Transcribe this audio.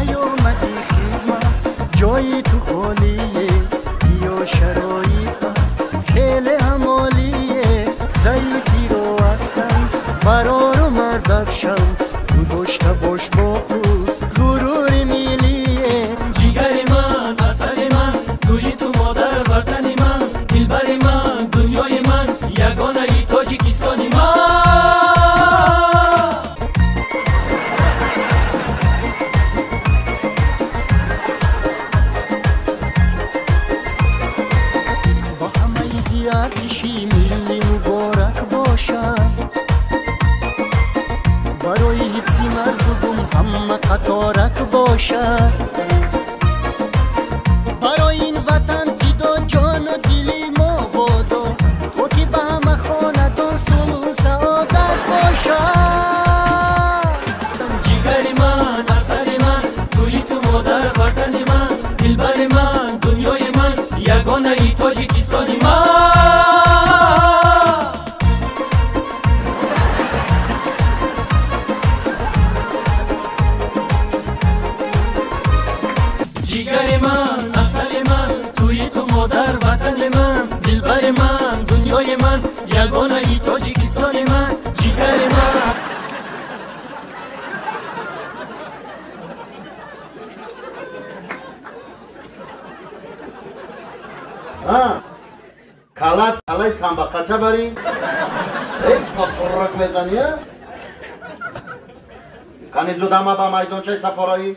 نیامدی خیزم جای تو خالیه یا شرایط هست خیلی همالیه ضعیفی رو هستم فرار و مردک شم تو داشته باش با خود غرور میلیه جیگر من اصل من توی تو مادر وطن من دلبر من دنیای من یگانه ای تاجیکستانی من با همه گردشی ملی مبارک باشد برای حفظ مردم همه قطارک باشد برای این وطن فدا جان و دلی ما بادا تو که به همه خاندان صلح و سعادت باشد جیگر من اصل من توی تو مادر وطن من دلبر من دنیای من یگانه ای تاجیکستانی من جیگر من اصل من توی تو مادر وطن من دلبر من دنیای من یگانه ای تاجیکستان من جیگر من کلات کلای سنباقچه بری ای پافورک میزنی کنی زود همه با میدانچه سفارایی